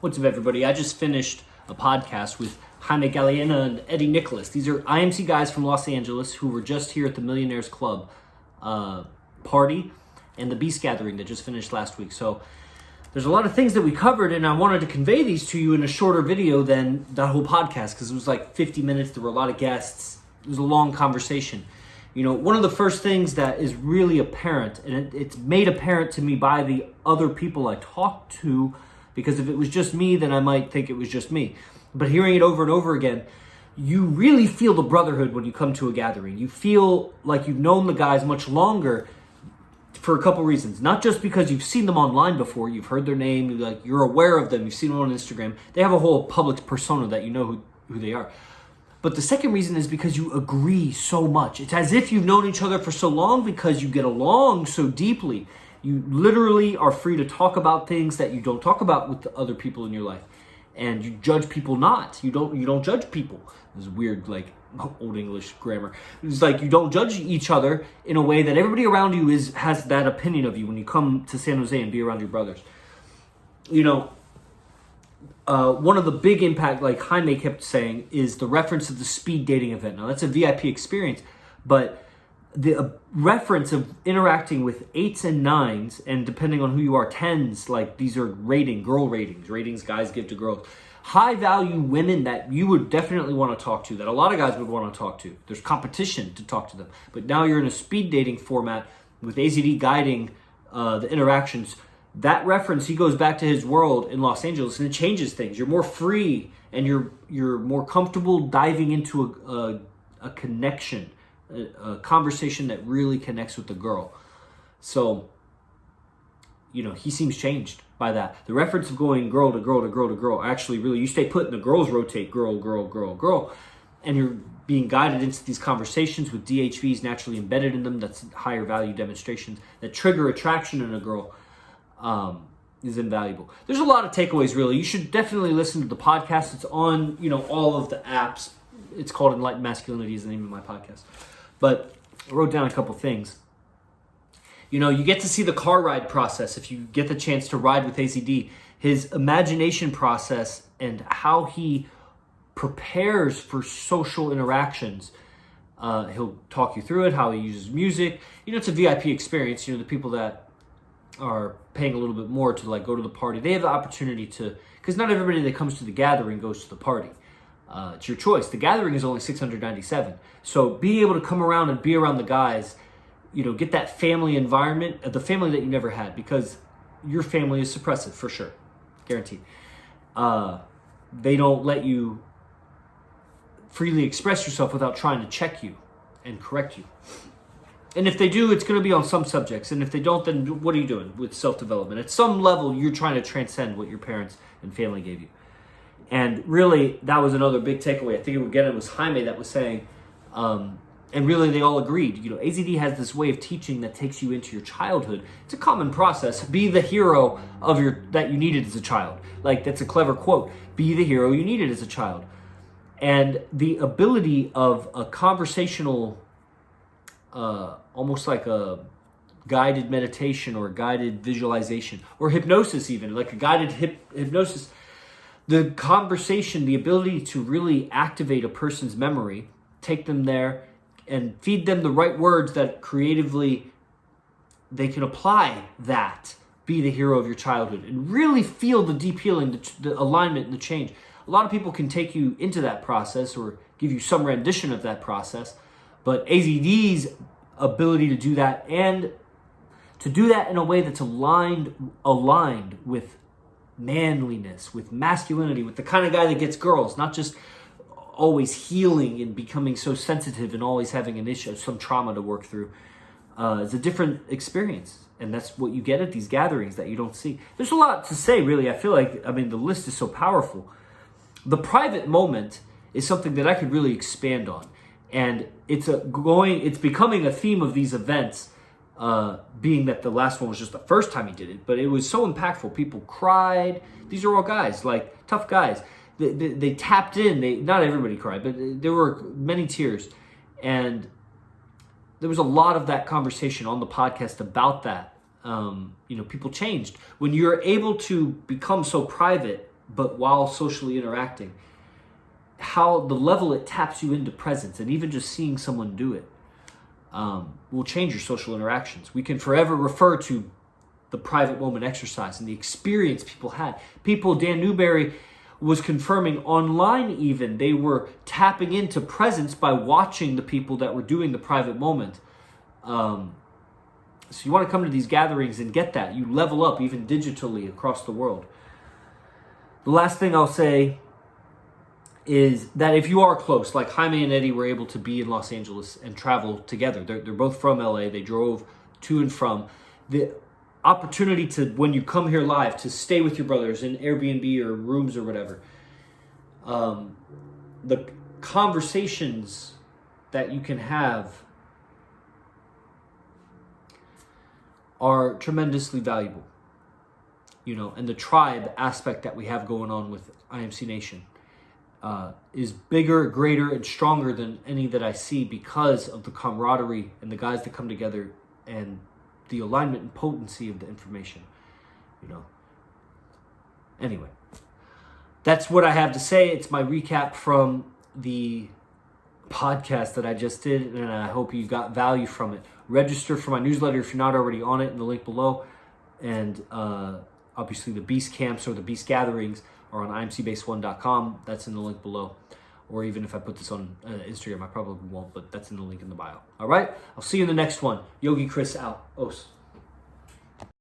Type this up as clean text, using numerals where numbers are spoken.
What's up, everybody? I just finished a podcast with Jaime, Galeana, and Eddie Nicholas. These are IMC guys from Los Angeles who were just here at the Millionaires Club party and the Beast Gathering that just finished last week. So there's a lot of things that we covered, and I wanted to convey these to you in a shorter video than that whole podcast because it was like 50 minutes. There were a lot of guests. It was a long conversation. You know, one of the first things that is really apparent, and it's made apparent to me by the other people I talked to, because if it was just me, then I might think it was just me. But hearing it over and over again, you really feel the brotherhood when you come to a gathering. You feel like you've known the guys much longer for a couple reasons. Not just because you've seen them online before, you've heard their name, you're aware of them, you've seen them on Instagram. They have a whole public persona that you know who they are. But the second reason is because you agree so much. It's as if you've known each other for so long because you get along so deeply. You literally are free to talk about things that you don't talk about with the other people in your life. And you judge people not. You don't judge people. This is weird, like old English grammar. It's like you don't judge each other in a way that everybody around you has that opinion of you when you come to San Jose and be around your brothers. You know, one of the big impact, like Jaime kept saying, is the reference of the speed dating event. Now, that's a VIP experience, but the reference of interacting with 8s and 9s, and depending on who you are, 10s, like these are girl ratings guys give to girls. High value women that you would definitely want to talk to, that a lot of guys would want to talk to. There's competition to talk to them. But now you're in a speed dating format with AZD guiding the interactions. That reference, he goes back to his world in Los Angeles, and it changes things. You're more free, and you're more comfortable diving into a connection, a conversation that really connects with the girl. So, you know, he seems changed by that. The reference of going girl to girl to girl to girl, actually really, you stay put and the girls rotate girl, girl, girl, girl. And you're being guided into these conversations with DHVs naturally embedded in them. That's higher value demonstrations that trigger attraction in a girl. Is invaluable. There's a lot of takeaways, really. You should definitely listen to the podcast. It's on, you know, all of the apps. It's called Enlightened Masculinity is the name of my podcast. But I wrote down a couple things. You know, you get to see the car ride process if you get the chance to ride with AZD. His imagination process and how he prepares for social interactions. He'll talk you through it, how he uses music. You know, it's a VIP experience. You know, the people that are paying a little bit more to like go to the party, they have the opportunity to, because not everybody that comes to the gathering goes to the party. It's your choice. The gathering is only $697. So being able to come around and be around the guys, you know, get that family environment, the family that you never had, because your family is suppressive for sure. Guaranteed. They don't let you freely express yourself without trying to check you and correct you. And if they do, it's going to be on some subjects. And if they don't, then what are you doing with self-development? At some level, you're trying to transcend what your parents and family gave you. And really, that was another big takeaway. I think it was Jaime that was saying, and really they all agreed, you know, AZD has this way of teaching that takes you into your childhood. It's a common process. Be the hero that you needed as a child. Like, that's a clever quote. Be the hero you needed as a child. And the ability of a conversational, almost like a guided meditation or a guided visualization or hypnosis, even like a guided hypnosis. The conversation, the ability to really activate a person's memory, take them there and feed them the right words that creatively they can apply that, be the hero of your childhood, and really feel the deep healing, the alignment and the change. A lot of people can take you into that process or give you some rendition of that process, but AZD's ability to do that, and to do that in a way that's aligned with manliness, with masculinity, with the kind of guy that gets girls, not just always healing and becoming so sensitive and always having an issue, some trauma to work through. It's a different experience. And that's what you get at these gatherings that you don't see. There's a lot to say, really. I feel like, the list is so powerful. The private moment is something that I could really expand on. And it's becoming a theme of these events, being that the last one was just the first time he did it, but it was so impactful. People cried. These are all guys, like tough guys. They tapped in. Not everybody cried, but there were many tears. And there was a lot of that conversation on the podcast about that. People changed. When you're able to become so private but while socially interacting, how the level it taps you into presence, and even just seeing someone do it will change your social interactions. We can forever refer to the private moment exercise and the experience people had. People, Dan Newberry was confirming online even, they were tapping into presence by watching the people that were doing the private moment. So you want to come to these gatherings and get that. You level up even digitally across the world. The last thing I'll say is that if you are close, like Jaime and Eddie were able to be in Los Angeles and travel together. They're both from LA. They drove to and from. The opportunity to, when you come here live, to stay with your brothers in Airbnb or rooms or whatever. The conversations that you can have are tremendously valuable. You know, and the tribe aspect that we have going on with IMC Nation is bigger, greater, and stronger than any that I see because of the camaraderie and the guys that come together and the alignment and potency of the information, you know. Anyway, that's what I have to say. It's my recap from the podcast that I just did, and I hope you got value from it. Register for my newsletter if you're not already on it in the link below. And obviously the Beast Camps or the Beast Gatherings are on imcbase1.com. That's in the link below. Or even if I put this on Instagram, I probably won't, but that's in the link in the bio. All right? I'll see you in the next one. Yogi Chris out. Os.